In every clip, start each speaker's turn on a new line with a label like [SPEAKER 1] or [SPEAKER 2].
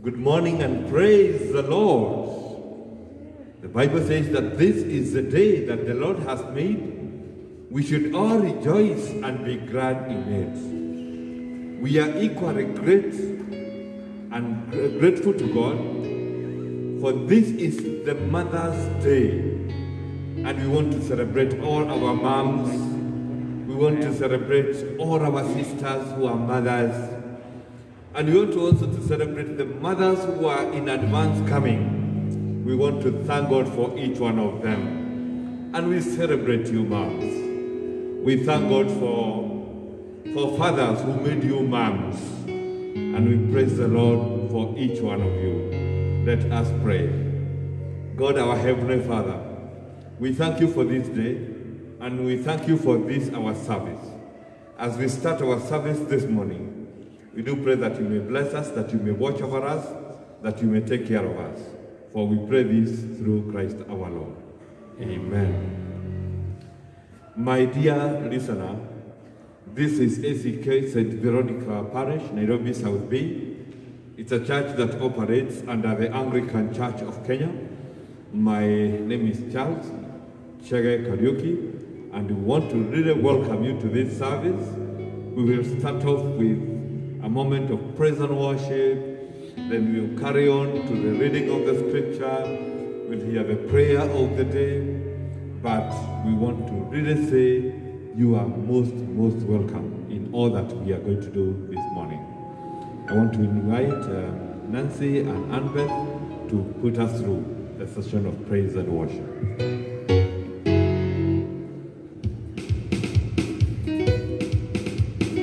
[SPEAKER 1] Good morning and praise the Lord. The Bible says that this is the day that the Lord has made. We should all rejoice and be glad in it. We are equally grateful to God, for this is the Mother's Day. And we want to celebrate all our moms. We want to celebrate all our sisters who are mothers. And we want to also to celebrate the mothers who are in advance coming. We want to thank God for each one of them. And we celebrate you moms. We thank God for fathers who made you moms. And we praise the Lord for each one of you. Let us pray. God, our Heavenly Father, we thank you for this day, and we thank you for this, our service. As we start our service this morning, we do pray that you may bless us, that you may watch over us, that you may take care of us. For we pray this through Christ our Lord. Amen. My dear listener, this is ACK St. Veronica Parish, Nairobi, South Bay. It's a church that operates under the Anglican Church of Kenya. My name is Charles Chege Kariuki, and we want to really welcome you to this service. We will start off with a moment of praise and worship, then we'll carry on to the reading of the scripture, we'll hear the prayer of the day, but we want to really say you are most welcome in all that we are going to do this morning. I want to invite Nancy and Annbeth to put us through the session of praise and worship.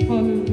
[SPEAKER 2] Hallelujah.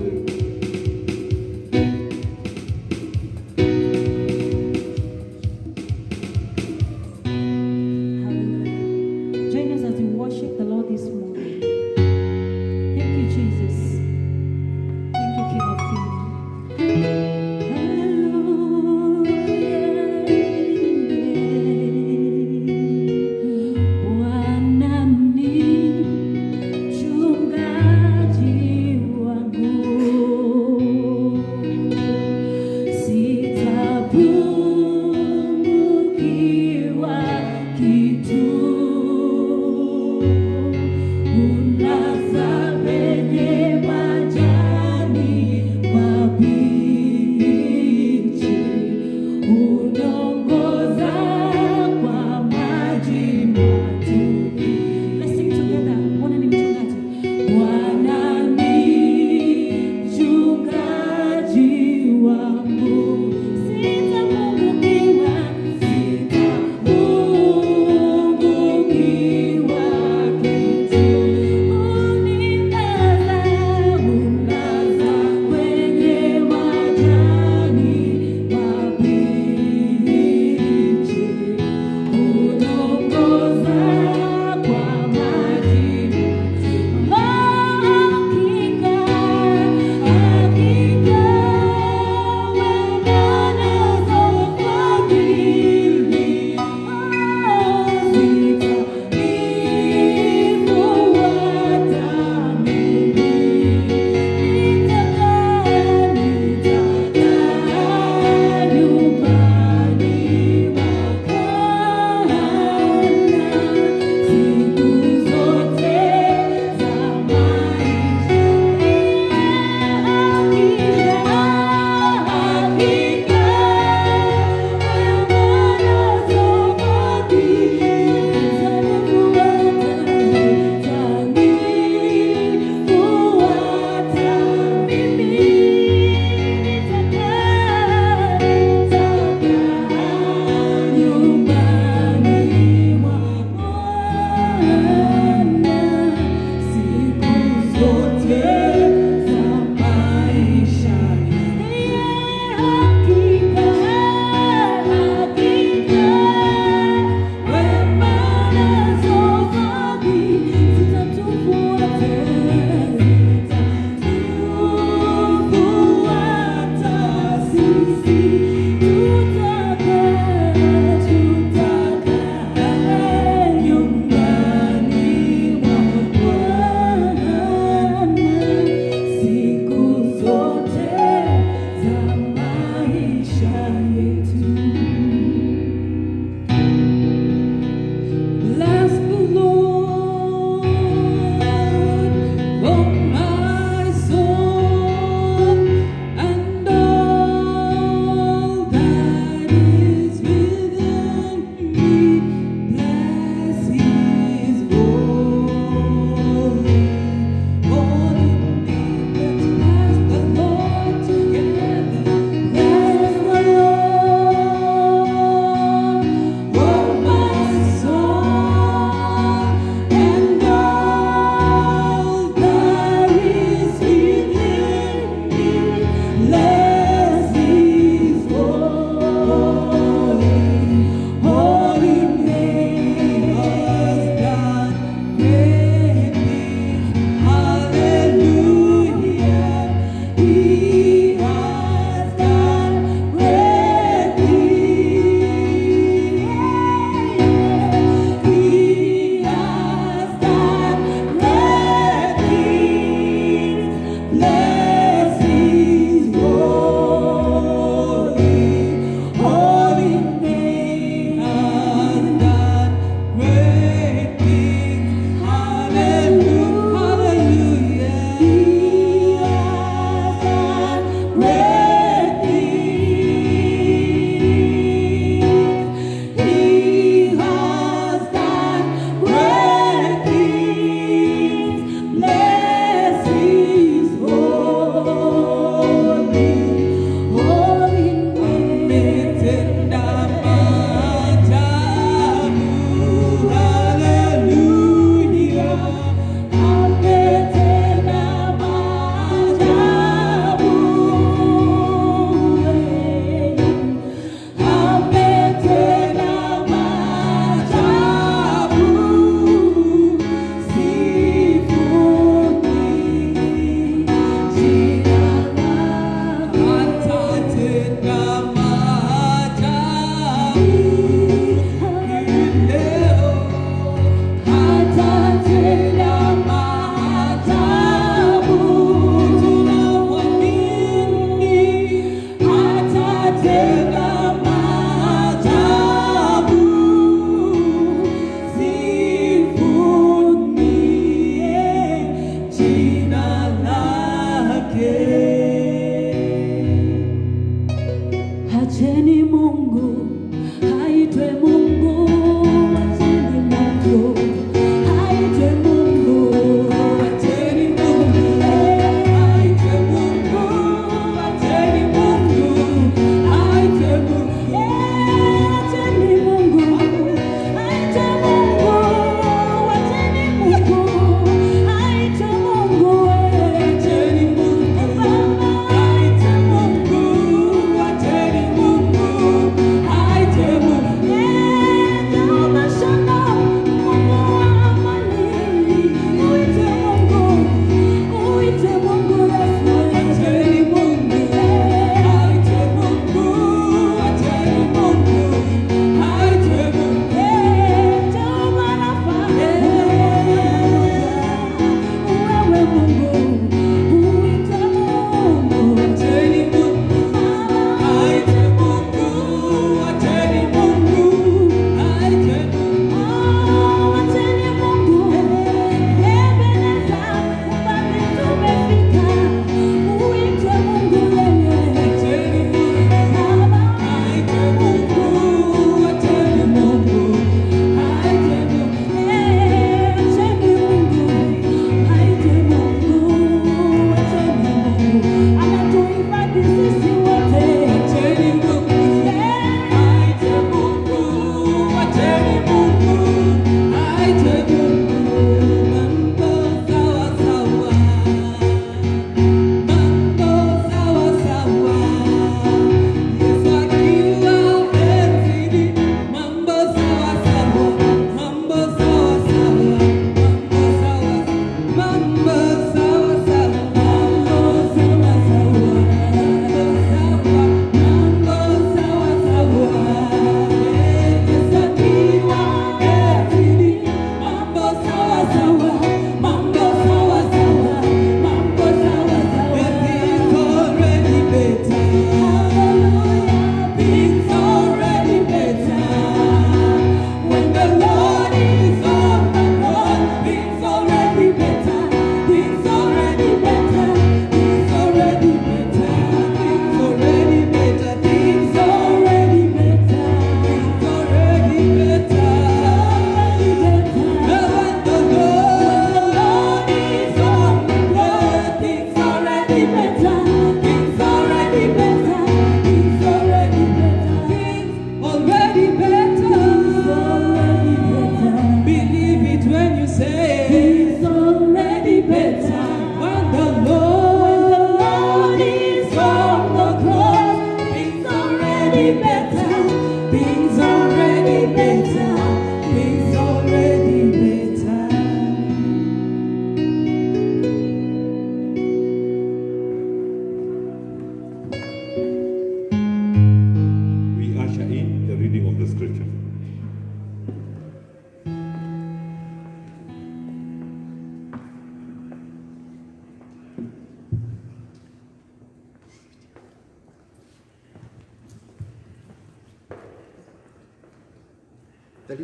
[SPEAKER 2] The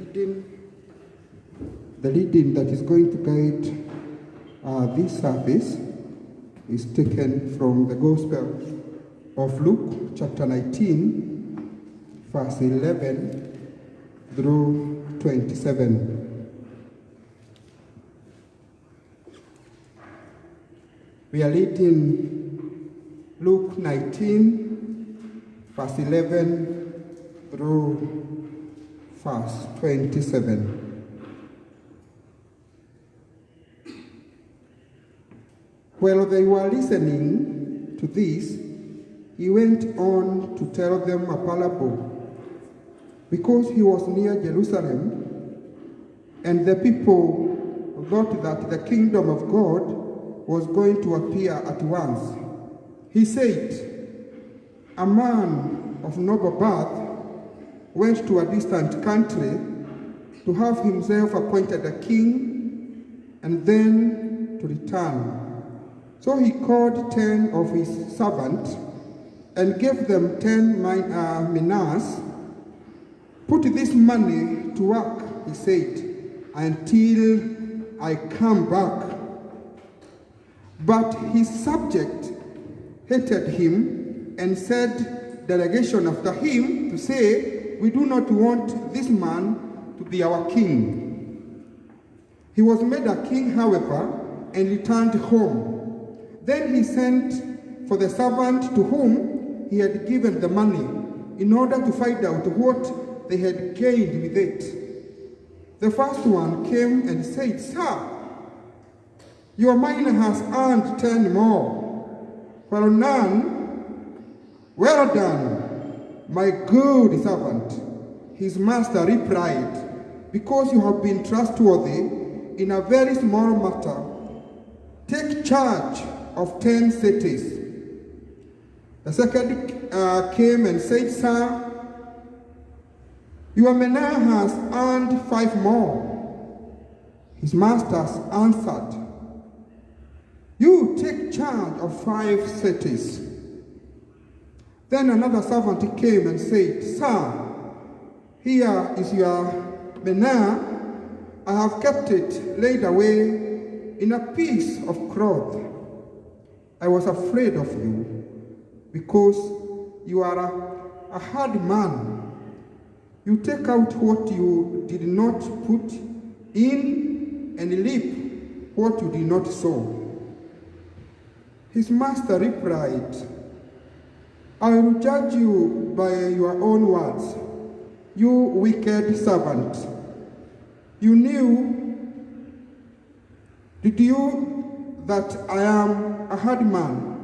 [SPEAKER 2] reading that is going to guide this service is taken from the Gospel of Luke, chapter 19, verse 11 through 27. We are reading Luke 19, verse 11 through verse 27. While they were listening to this, he went on to tell them a parable, because he was near Jerusalem, and the people thought that the kingdom of God was going to appear at once. He said, "A man of noble birth went to a distant country to have himself appointed a king, and then to return. So he called 10 of his servants and gave them 10 minas. Put this money to work," he said, "until I come back." But his subject hated him and sent delegation after him to say, "We do not want this man to be our king." He was made a king, however, and returned home. Then he sent for the servant to whom he had given the money, in order to find out what they had gained with it. The first one came and said, "Sir, your miner has earned 10 more." "Well done, my good servant," his master replied. "Because you have been trustworthy in a very small matter, take charge of 10 cities." The second came and said, "Sir, your mina has earned 5 more." His masters answered, "You take charge of 5 cities." Then another servant came and said, "Sir, here is your mina. I have kept it laid away in a piece of cloth. I was afraid of you, because you are a hard man. You take out what you did not put in and reap what you did not sow." His master replied, "I will judge you by your own words, you wicked servant. Did you that I am a hard man,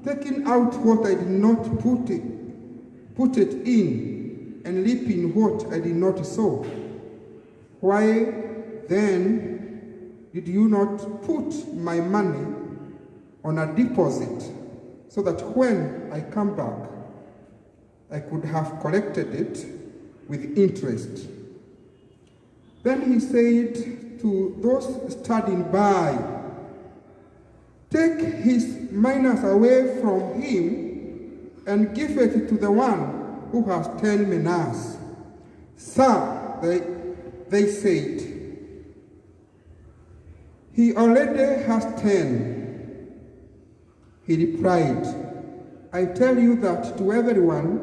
[SPEAKER 2] taking out what I did not put it in, and reaping what I did not sow? Why then did you not put my money on a deposit, so that when I come back, I could have collected it with interest?" Then he said to those standing by, "Take his minas away from him and give it to the one who has 10 minas." "Sir," they said, "he already has 10. He replied, "I tell you that to everyone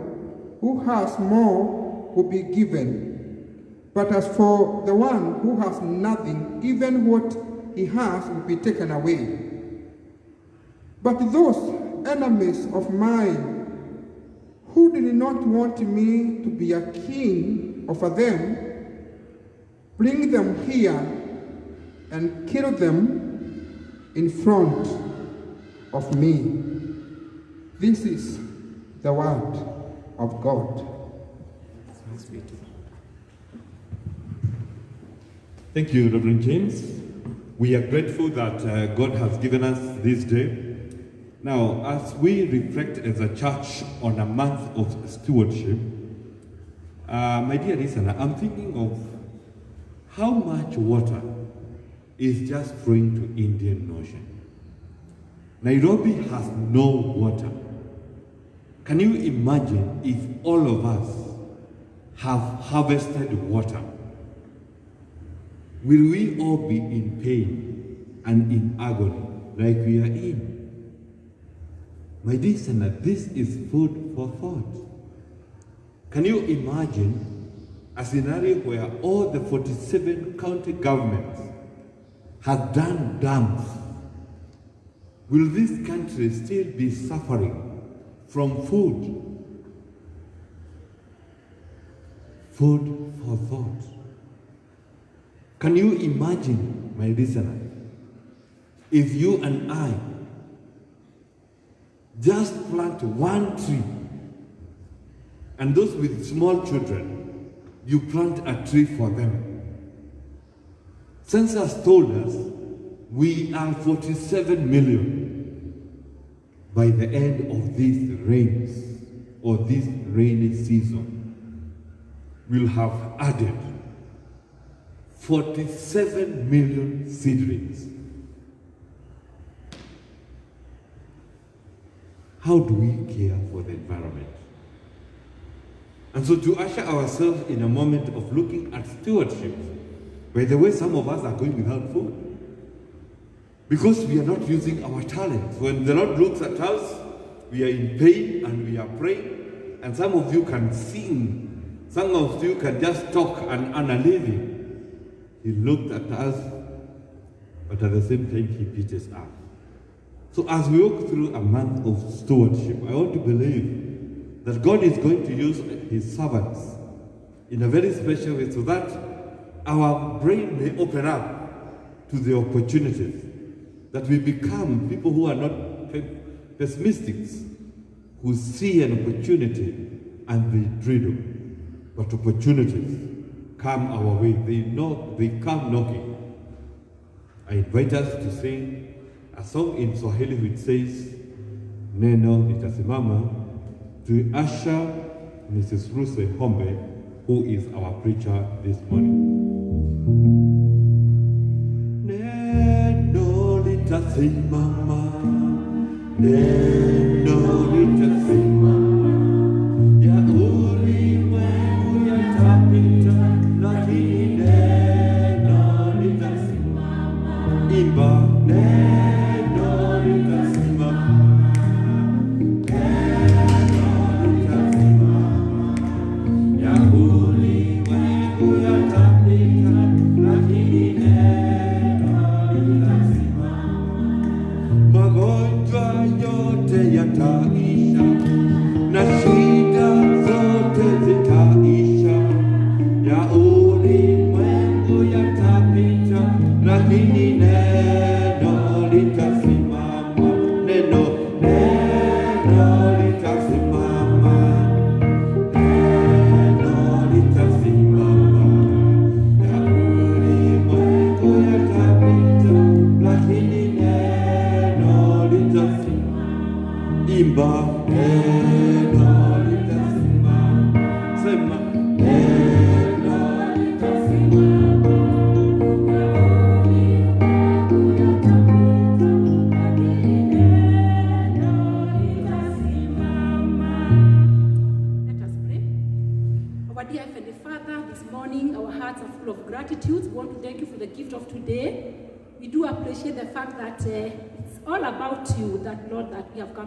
[SPEAKER 2] who has more will be given. But as for the one who has nothing, even what he has will be taken away. But those enemies of mine who did not want me to be a king over them, bring them here and kill them in front of me." This is the word of God.
[SPEAKER 1] Thank you, Reverend James. We are grateful that God has given us this day. Now, as we reflect as a church on a month of stewardship, my dear listener, I'm thinking of how much water is just flowing to Indian Ocean. Nairobi has no water. Can you imagine if all of us have harvested water will we all be in pain and in agony like we are in? My dear listener, this is food for thought. Can you imagine a scenario where all the 47 county governments have done dams? Will this country still be suffering from food? Food for thought. Can you imagine, my listener, if you and I just plant one tree, and those with small children, you plant a tree for them. Census told us we are 47 million by the end of these rains or this rainy season. We'll have added 47 million seedlings. How do we care for the environment? And so to usher ourselves in a moment of looking at stewardship, by the way, some of us are going without food because we are not using our talents. When the Lord looks at us, we are in pain and we are praying, and some of you can sing. Some of you can just talk and earn a living. He looked at us, but at the same time, he pities us. So as we walk through a month of stewardship, I want to believe that God is going to use his servants in a very special way so that our brain may open up to the opportunities, that we become people who are not pessimists, who see an opportunity and they dream. But opportunities come our way. They come knocking. I invite us to sing a song in Swahili which says, Neno litasimama, to usher Mrs. Russe Hombe, who is our preacher this morning. Neno litasimama, neno litasimama.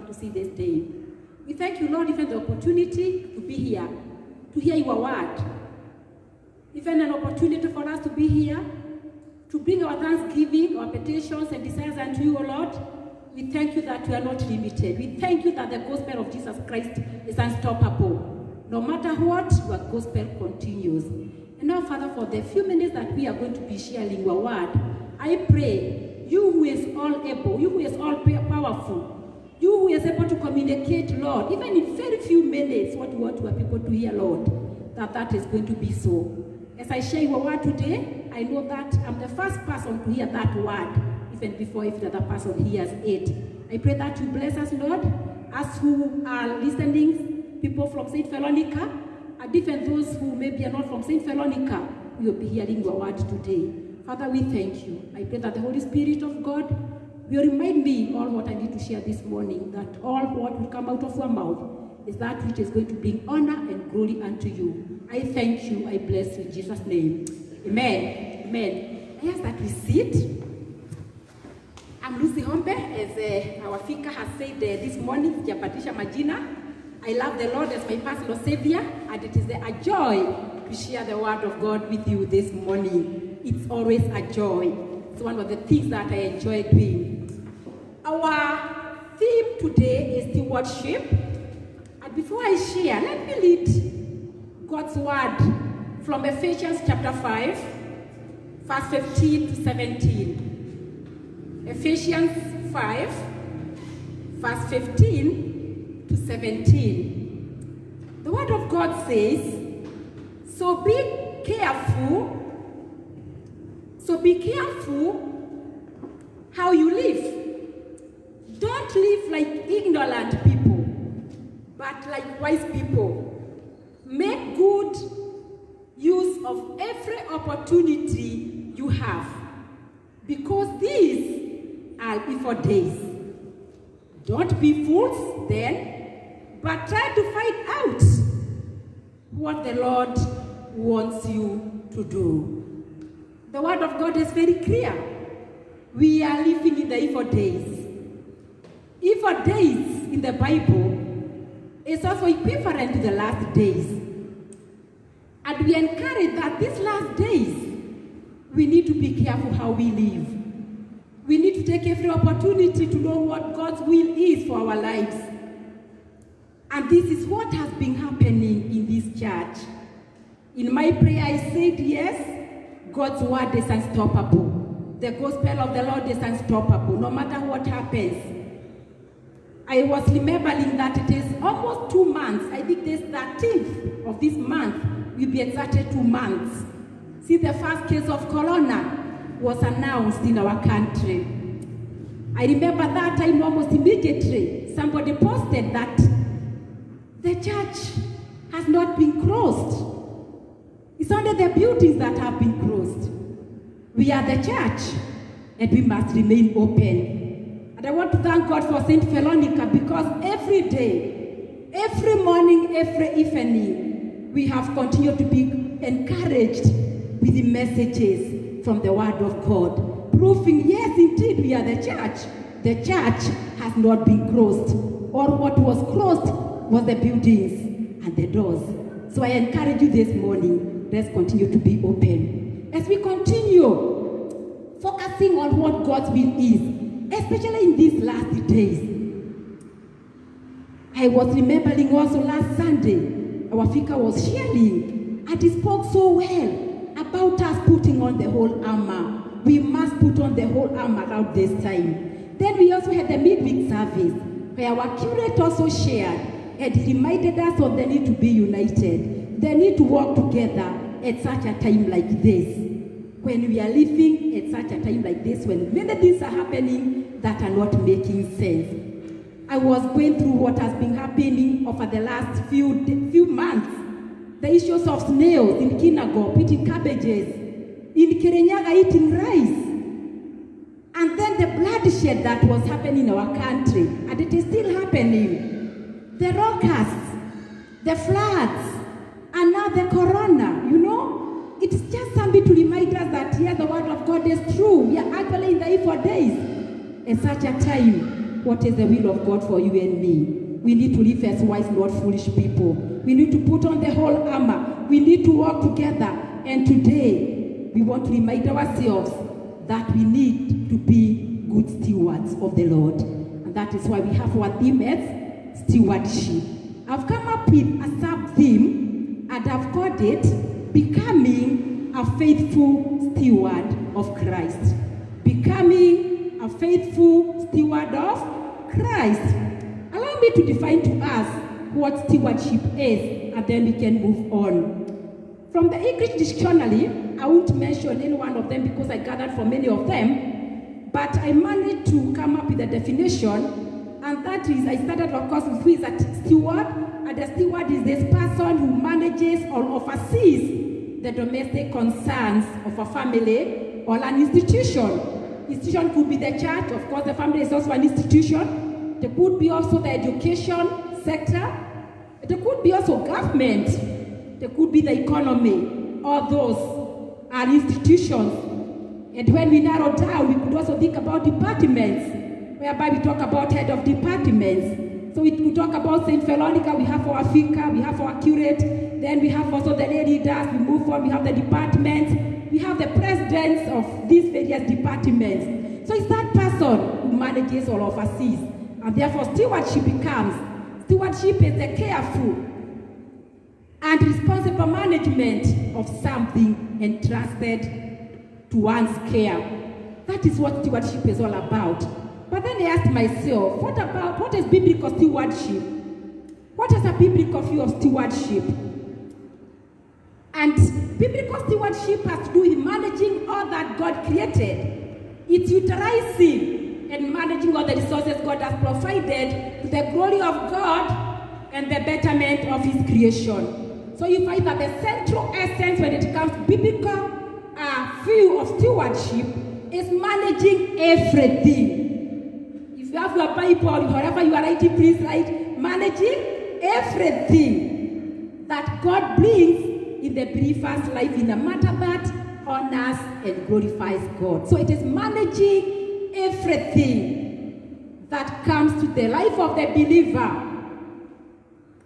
[SPEAKER 3] To see this day. We thank you, Lord, even the opportunity to be here, to hear your word. Even an opportunity for us to be here, to bring our thanksgiving, our petitions and desires unto you, O Lord. We thank you that we are not limited. We thank you that the gospel of Jesus Christ is unstoppable. No matter what, your gospel continues. And now, Father, for the few minutes that we are going to be sharing your word, I pray, you who is all able, you who is all powerful, you who is able to communicate, Lord, even in very few minutes, what you want your people to hear, Lord, that is going to be so. As I share your word today, I know that I'm the first person to hear that word, even before if the other person hears it. I pray that you bless us, Lord, us who are listening, people from St. Veronica, and even those who maybe are not from St. Veronica, we will be hearing your word today. Father, we thank you. I pray that the Holy Spirit of God will remind me all what I need to share this morning, that all what will come out of your mouth is that which is going to bring honor and glory unto you. I thank you. I bless you in Jesus' name. Amen. Amen. yes, that we sit. I'm Lucy Hombe, as our speaker has said this morning, Japatisha Majina. I love the Lord as my personal Savior, and it is a joy to share the Word of God with you this morning. It's always a joy. It's one of the things that I enjoy doing. Our theme today is stewardship. And before I share, let me read God's Word from Ephesians chapter 5, verse 15 to 17. Ephesians 5, verse 15 to 17. The Word of God says, So be careful how you live. Don't live like ignorant people, but like wise people. Make good use of every opportunity you have, because these are evil days. Don't be fools then, but try to find out what the Lord wants you to do. The Word of God is very clear. We are living in the evil days. Evil days in the Bible is also equivalent to the last days. And we encourage that these last days, we need to be careful how we live. We need to take every opportunity to know what God's will is for our lives. And this is what has been happening in this church. In my prayer, I said, yes, God's word is unstoppable. The gospel of the Lord is unstoppable, no matter what happens. I was remembering that it is almost 2 months. I think this 13th of this month will be exactly 2 months since the first case of corona was announced in our country. I remember that time almost immediately somebody posted that the church has not been closed. It's only the buildings that have been closed. We are the church, and we must remain open. And I want to thank God for St. Veronica, because every day, every morning, every evening, we have continued to be encouraged with the messages from the Word of God, proving, yes, indeed, we are the church. The church has not been closed. Or what was closed was the buildings and the doors. So I encourage you this morning, let's continue to be open. As we continue focusing on what God's will is, especially in these last days. I was remembering also last Sunday, our speaker was sharing, and he spoke so well about us putting on the whole armor. We must put on the whole armor around this time. Then we also had the midweek service, where our curator also shared and reminded us of the need to be united, the need to work together at such a time like this. When we are living at such a time like this, when many things are happening that are not making sense. I was going through what has been happening over the last few months. The issues of snails in Kinago, eating cabbages, in Kirinyaga eating rice. And then the bloodshed that was happening in our country, and it is still happening. The locusts, the floods, and now the corona, you know. It's just something to remind us that here the word of God is true. We are actually in the evil days. At such a time, what is the will of God for you and me? We need to live as wise, not foolish people. We need to put on the whole armor. We need to work together. And today, we want to remind ourselves that we need to be good stewards of the Lord. And that is why we have our theme as stewardship. I've come up with a sub-theme, and I've called it Becoming a Faithful Steward of Christ. Becoming a faithful steward of Christ. Allow me to define to us what stewardship is, and then we can move on. From the English dictionary, I won't mention any one of them because I gathered from many of them, but I managed to come up with a definition, and that is, I started, of course, with who is a steward, and the steward is this person who manages or oversees the domestic concerns of a family or an institution. Institution could be the church, of course, the family is also an institution. There could be also the education sector. There could be also government. There could be the economy. All those are institutions. And when we narrow down, we could also think about departments, whereby we talk about head of departments. So we could talk about St. Veronica, we have our vicar, we have our curate, then we have also the lay leaders, we move on, we have the departments, we have the presidents of these various departments. So it's that person who manages or oversees. And therefore stewardship is the careful and responsible management of something entrusted to one's care. That is what stewardship is all about. But then I asked myself, what is biblical stewardship? What is a biblical view of stewardship? And biblical stewardship has to do with managing all that God created. It's utilizing and managing all the resources God has provided to the glory of God and the betterment of His creation. So you find that the central essence when it comes to biblical view of stewardship is managing everything. If you have your Bible or wherever you are writing, please write managing everything that God brings in the believer's life in a matter that honors and glorifies God. So it is managing everything that comes to the life of the believer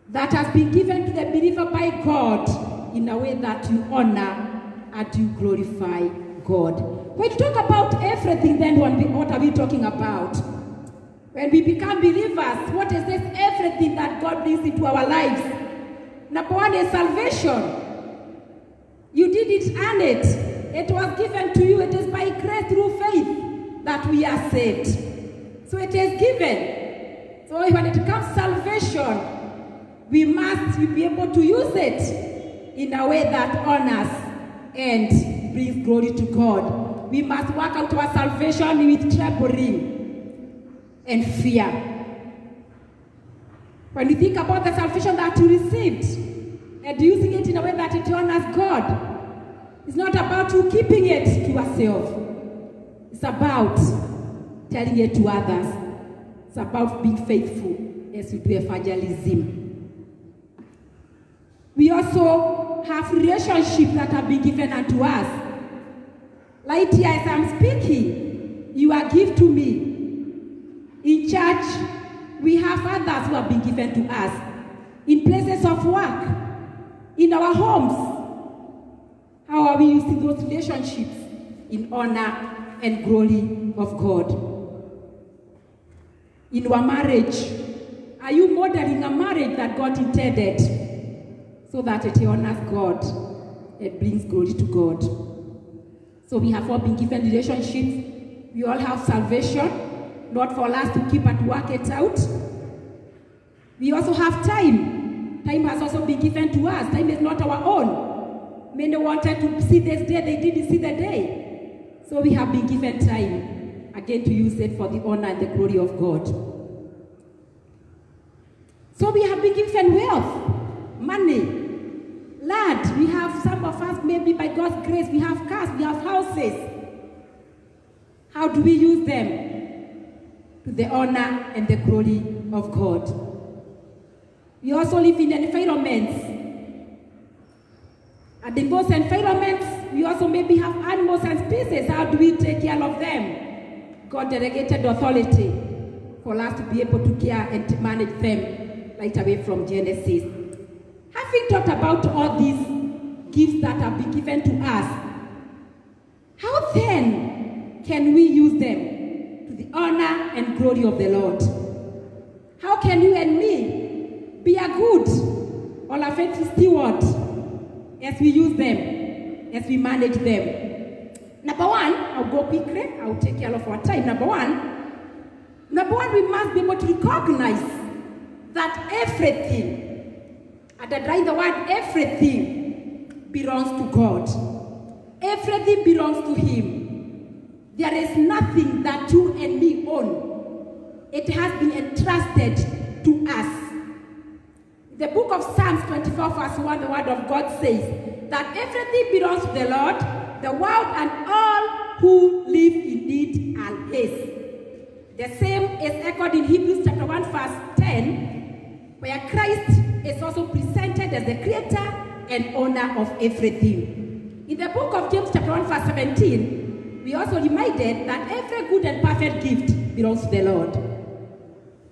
[SPEAKER 3] that has been given to the believer by God in a way that you honor and you glorify God. When you talk about everything, then what are we talking about? When we become believers, what is this everything that God brings into our lives? Number one is salvation. You didn't earn it. It was given to you. It is by grace through faith that we are saved. So it is given. So when it comes to salvation, we must be able to use it in a way that honors and brings glory to God. We must work out our salvation with trembling and fear. When you think about the salvation that you received and using it in a way that it honors God, it's not about you keeping it to yourself. It's about telling it to others. It's about being faithful as we do evangelism. We also have relationships that have been given unto us. Right here as I'm speaking, you are given to me. In church, we have others who have been given to us. In places of work, in our homes. How are we using those relationships in honor and glory of God? In our marriage, are you modeling a marriage that God intended so that it honors God and brings glory to God? So we have all been given relationships. We all have salvation, not for us to keep and work it out. We also have time. Time has also been given to us. Time is not our own. Many wanted to see this day, they didn't see the day. So we have been given time, again, to use it for the honor and the glory of God. So we have been given wealth, money, land. We have, some of us, maybe by God's grace, we have cars, we have houses. How do we use them? To the honor and the glory of God. We also live in environments. And in those environments, we also maybe have animals and species. How do we take care of them? God delegated authority for us to be able to care and to manage them right away from Genesis. Having talked about all these gifts that have been given to us, how then can we use them to the honor and glory of the Lord? How can you and me be a good or a faithful steward as we use them, as we manage them? Number one, I'll go quickly, I'll take care of our time. Number one, we must be able to recognize that everything, and I write the word everything, belongs to God. Everything belongs to Him. There is nothing that you and me own. It has been entrusted to us. The book of Psalms 24 verse 1, the word of God says that everything belongs to the Lord, the world and all who live in it are His. The same is echoed in Hebrews chapter 1 verse 10, where Christ is also presented as the creator and owner of everything. In the book of James chapter 1 verse 17, we are also reminded that every good and perfect gift belongs to the Lord.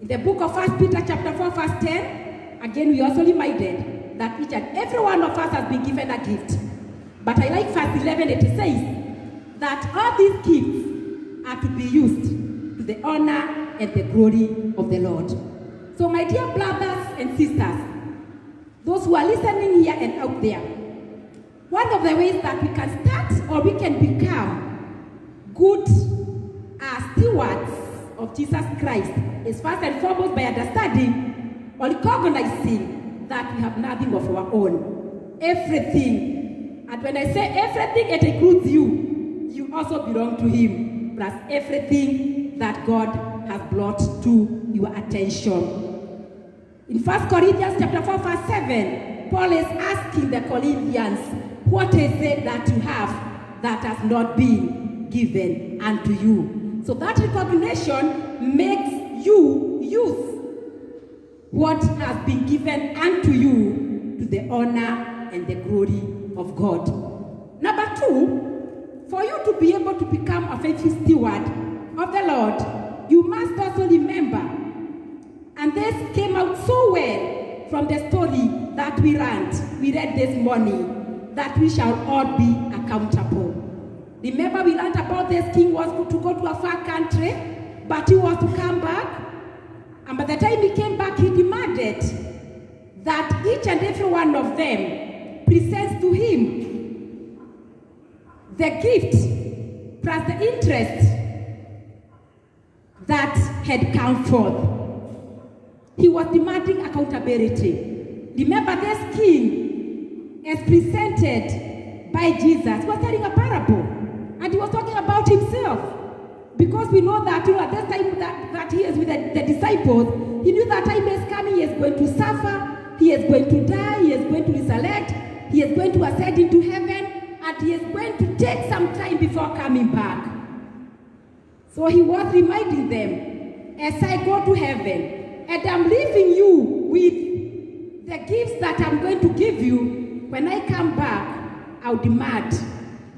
[SPEAKER 3] In the book of 1 Peter chapter 4 verse 10, again we are also reminded that each and every one of us has been given a gift. But I like verse 11, it says that all these gifts are to be used to the honor and the glory of the Lord. So my dear brothers and sisters, those who are listening here and out there, one of the ways that we can start or we can become good stewards of Jesus Christ is first and foremost by understanding or recognizing that we have nothing of our own. Everything. And when I say everything, it includes you. You also belong to Him. Plus everything that God has brought to your attention. In 1 Corinthians chapter 4 verse 7, Paul is asking the Corinthians, what is it that you have that has not been given unto you? So that recognition makes you use what has been given unto you to the honor and the glory of God. Number 2, for you to be able to become a faithful steward of the Lord, you must also remember, and this came out so well from the story that we read this morning, that we shall all be accountable. Remember, we learned about this king was to go to a far country, but he was to come back. And by the time he came back, he demanded that each and every one of them presents to him the gift plus the interest that had come forth. He was demanding accountability. Remember, this king, as presented by Jesus, was telling a parable. And he was talking about himself. Because we know that at this time that he is with the disciples, he knew that time is coming, he is going to suffer, he is going to die, he is going to resurrect, he is going to ascend into heaven, and he is going to take some time before coming back. So he was reminding them, as I go to heaven, and I'm leaving you with the gifts that I'm going to give you, when I come back, I'll demand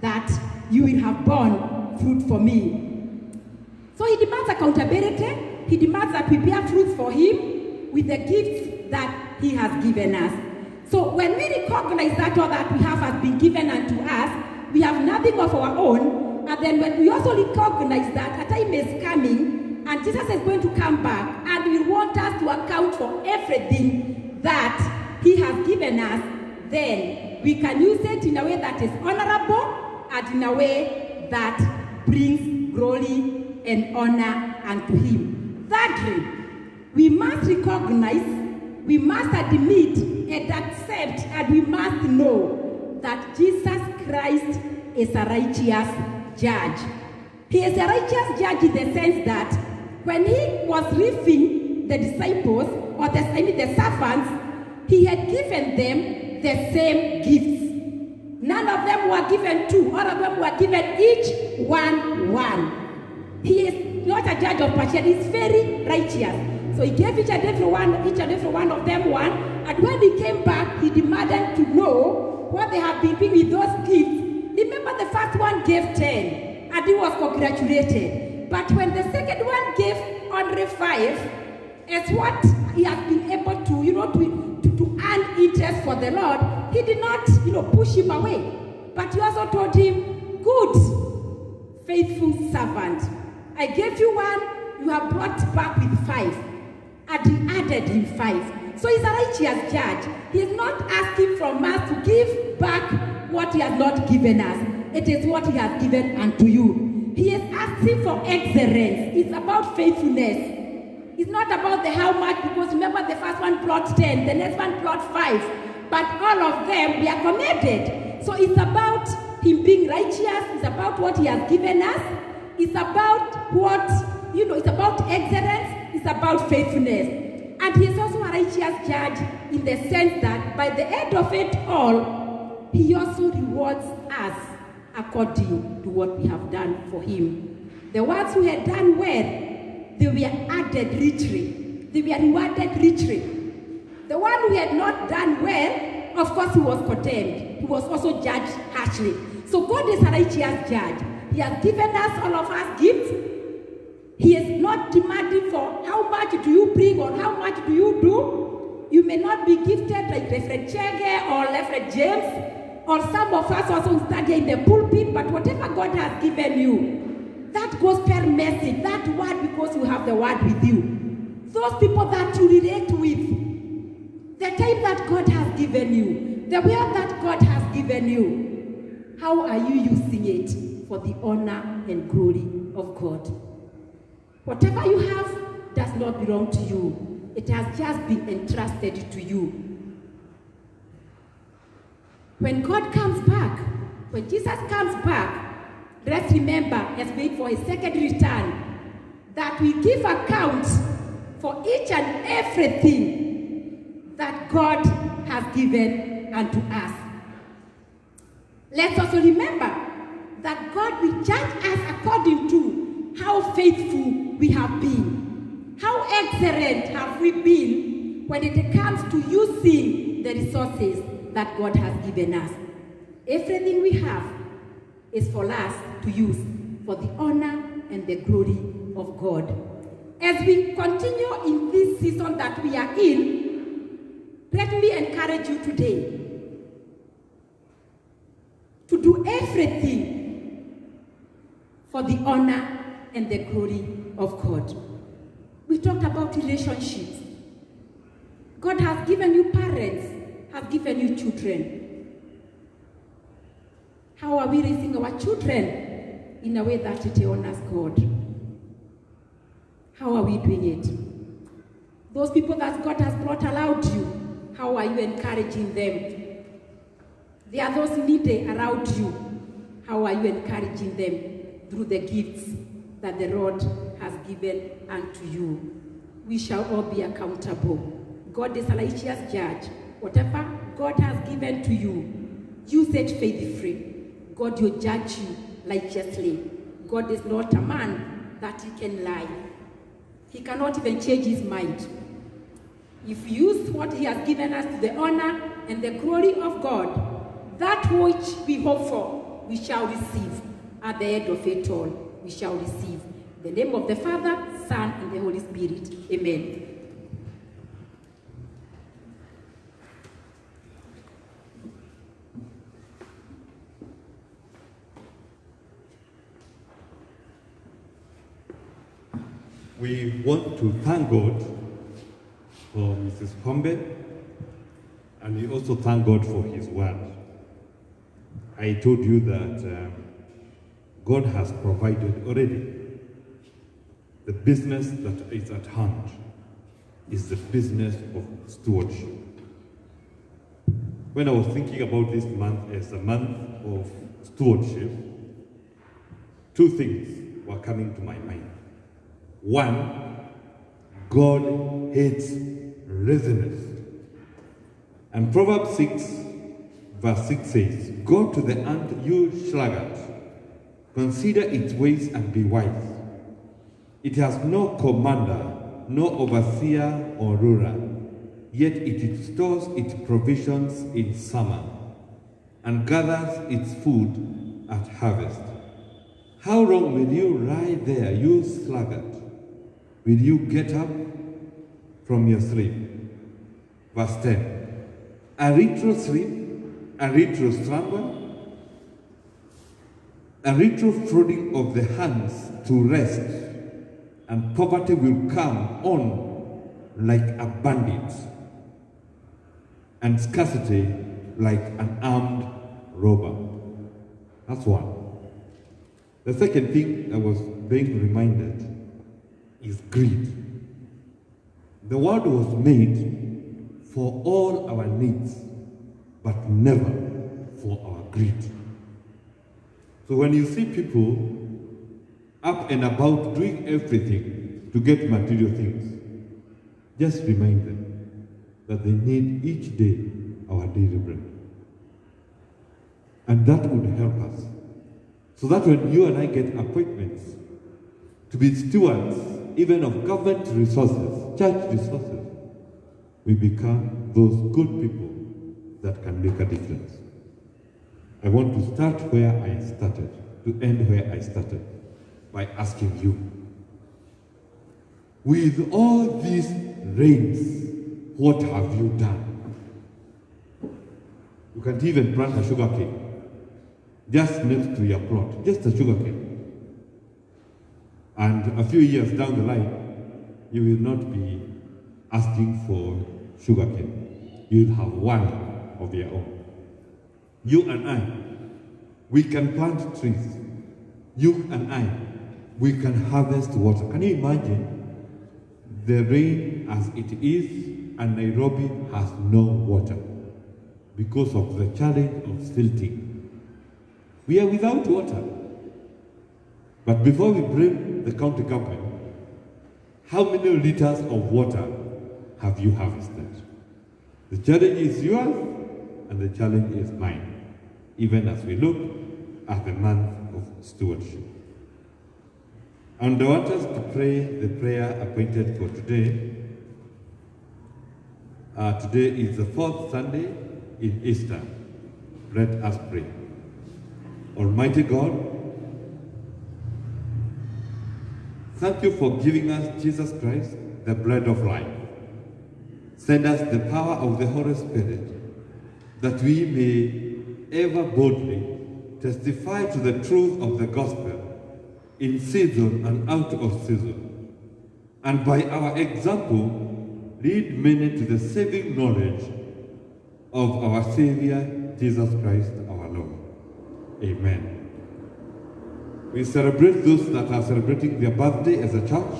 [SPEAKER 3] that you will have borne fruit for me. So he demands accountability. He demands that we bear fruit for him with the gifts that he has given us. So when we recognize that all that we have has been given unto us, we have nothing of our own. And then when we also recognize that a time is coming and Jesus is going to come back and will want us to account for everything that he has given us, then we can use it in a way that is honorable and in a way that brings glory and honor unto him. Thirdly, we must recognize, we must admit and accept, and we must know that Jesus Christ is a righteous judge. He is a righteous judge in the sense that when he was leaving the disciples, or the servants, he had given them the same gifts. None of them were given two, all of them were given each one. He is not a judge of partiality, he is very righteous. So he gave each and every one of them one, and when he came back, he demanded to know what they have been doing with those gifts. Remember, the first one gave 10, and he was congratulated. But when the second one gave only 5, as what he has been able to earn interest for the Lord, he did not, push him away. But he also told him, good, faithful servant. I gave you 1, you have brought back with 5. And he added him 5. So he's a righteous judge. He is not asking from us to give back what he has not given us. It is what he has given unto you. He is asking for excellence. It's about faithfulness. It's not about the how much, because remember the first one brought 10, the next one brought 5. But all of them, we are commended. So it's about him being righteous. It's about what he has given us. It's about what, it's about excellence. It's about faithfulness. And he is also a righteous judge in the sense that by the end of it all, he also rewards us according to what we have done for him. The ones who had done well, they were added richly. They were rewarded richly. The one who had not done well, of course he was condemned. He was also judged harshly. So God is a righteous judge. He has given us, all of us, gifts. He is not demanding for how much do you bring or how much do you do. You may not be gifted like Reverend Chege or Reverend James, or some of us also study in the pulpit, but whatever God has given you, that gospel message, that word, because you have the word with you, those people that you relate with, the time that God has given you, the way that God has given you, how are you using it for the honor and glory of God? Whatever you have does not belong to you. It has just been entrusted to you. When God comes back, when Jesus comes back, let's remember, as we wait for his second return, that we give account for each and everything that God has given unto us. Let's also remember that God will judge us according to how faithful we have been. How excellent have we been when it comes to using the resources that God has given us. Everything we have is for us to use for the honor and the glory of God. As we continue in this season that we are in, let me encourage you today to do everything for the honor and the glory of God. We talked about relationships. God has given you parents, has given you children. How are we raising our children in a way that it honors God? How are we doing it? Those people that God has brought around you, how are you encouraging them? There are those needy around you. How are you encouraging them through the gifts that the Lord has given unto you? We shall all be accountable. God is a righteous judge. Whatever God has given to you, use it faithfully. God will judge you righteously. God is not a man that he can lie. He cannot even change his mind. If you use what he has given us to the honor and the glory of God, that which we hope for, we shall receive. At the end of it all, we shall receive. In the name of the Father, Son, and the Holy Spirit. Amen.
[SPEAKER 1] We want to thank God for Mrs. Hombe, and we also thank God for his word. I told you that God has provided already. The business that is at hand is the business of stewardship. When I was thinking about this month as a month of stewardship, two things were coming to my mind. One, God hates laziness. And Proverbs 6, verse 6 says, "Go to the ant, you sluggard, consider its ways and be wise. It has no commander, no overseer or ruler, yet it stores its provisions in summer and gathers its food at harvest. How long will you lie there, you sluggard? Will you get up from your sleep?" Verse 10. A little sleep, a little slumber, a little folding of the hands to rest, and poverty will come on like a bandit, and scarcity like an armed robber. That's one. The second thing I was being reminded is greed. The world was made for all our needs, but never for our greed. So when you see people up and about doing everything to get material things, just remind them that they need each day our daily bread. And that would help us. So that when you and I get appointments to be stewards, even of government resources, church resources, we become those good people that can make a difference. I want to start where I started, to end where I started by asking you, with all these rains, what have you done? You can't even plant a sugar cane just next to your plot, just a sugar cane. And a few years down the line, you will not be asking for sugar cane. You'll have one of your own. You and I, we can plant trees. You and I, we can harvest water. Can you imagine the rain as it is and Nairobi has no water because of the challenge of silting? We are without water. But before we bring the county government, how many liters of water have you harvested? The challenge is yours and the challenge is mine, even as we look at the month of stewardship. And I want us to pray the prayer appointed for today. Today is the fourth Sunday in Easter. Let us pray. Almighty God, thank you for giving us Jesus Christ, the bread of life. Send us the power of the Holy Spirit, that we may ever boldly testify to the truth of the gospel in season and out of season, and by our example, lead many to the saving knowledge of our Savior, Jesus Christ our Lord. Amen. We celebrate those that are celebrating their birthday as a church.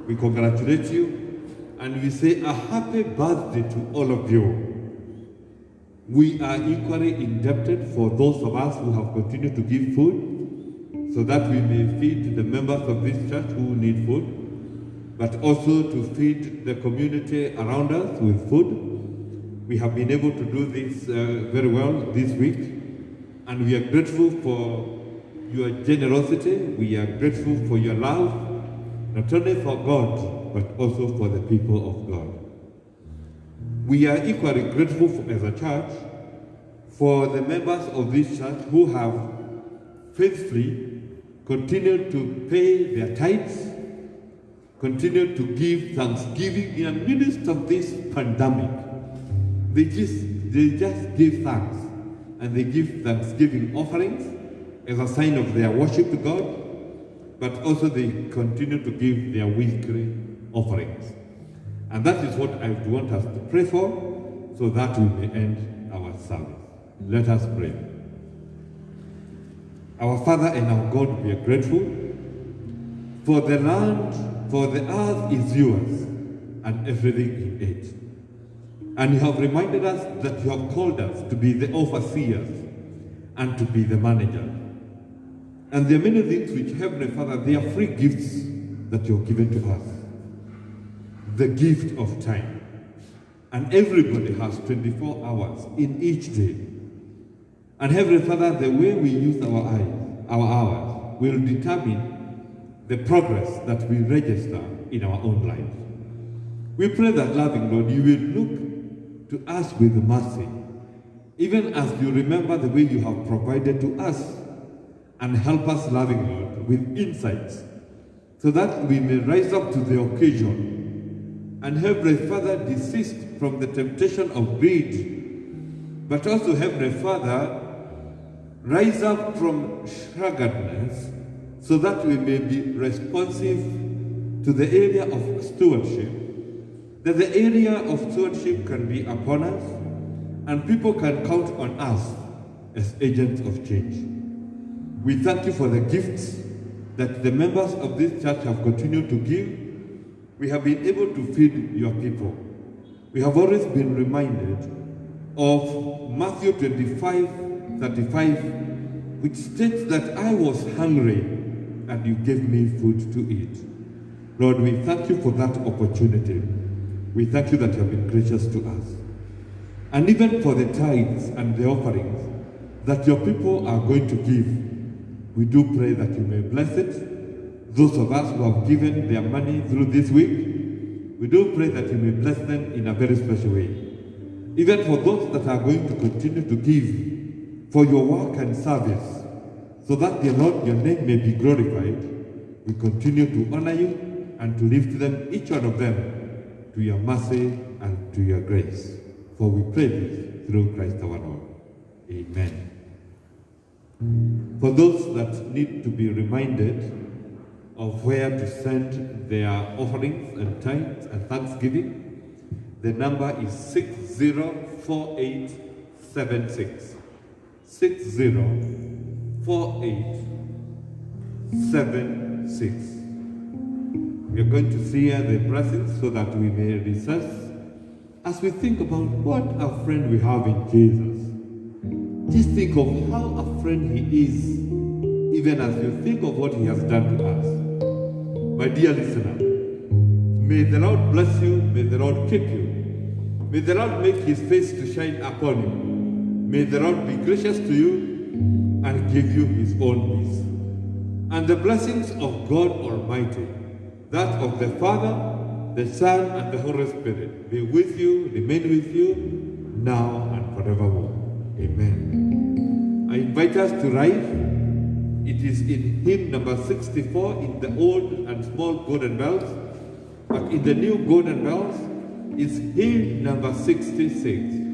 [SPEAKER 1] We congratulate you, and we say a happy birthday to all of you. We are equally indebted for those of us who have continued to give food, so that we may feed the members of this church who need food, but also to feed the community around us with food. We have been able to do this very well this week, and we are grateful for your generosity. We are grateful for your love, not only for God, but also for the people of God. We are equally grateful as a church for the members of this church who have faithfully continued to pay their tithes, continued to give thanksgiving in the midst of this pandemic. They just give thanks, and they give thanksgiving offerings as a sign of their worship to God, but also they continue to give their weekly offerings. And that is what I want us to pray for, so that we may end our service. Let us pray. Our Father and our God, we are grateful for the land, for the earth is yours, and everything in it. And you have reminded us that you have called us to be the overseers and to be the manager. And there are many things which, Heavenly Father, they are free gifts that you have given to us. The gift of time. And everybody has 24 hours in each day. And Heavenly Father, the way we use our hours will determine the progress that we register in our own lives. We pray that, loving Lord, you will look to us with mercy, even as you remember the way you have provided to us, and help us, loving Lord, with insights, so that we may rise up to the occasion and, Heavenly Father, desist from the temptation of greed, but also, Heavenly Father, rise up from sluggardness, so that we may be responsive to the area of stewardship, that the area of stewardship can be upon us, and people can count on us as agents of change. We thank you for the gifts that the members of this church have continued to give. We have been able to feed your people. We have always been reminded of Matthew 25:35, which states that I was hungry and you gave me food to eat. Lord, we thank you for that opportunity. We thank you that you have been gracious to us. And even for the tithes and the offerings that your people are going to give, we do pray that you may bless it. Those of us who have given their money through this week, we do pray that you may bless them in a very special way. Even for those that are going to continue to give for your work and service so that, dear Lord, your name may be glorified, we continue to honor you and to lift them, each one of them, to your mercy and to your grace. For we pray this through Christ our Lord. Amen. For those that need to be reminded of where to send their offerings and tithes and thanksgiving, the number is 604876. 604876. We are going to see the blessings so that we may recess as we think about what a friend we have in Jesus. Just think of how a friend he is, even as you think of what he has done to us. My dear listener, may the Lord bless you, may the Lord keep you. May the Lord make his face to shine upon you. May the Lord be gracious to you and give you his own peace. And the blessings of God Almighty, that of the Father, the Son, and the Holy Spirit, be with you, remain with you, now and forevermore. Amen. I invite us to rise. It is in hymn number 64 in the old and small golden bells, but in the new golden bells is hymn number 66.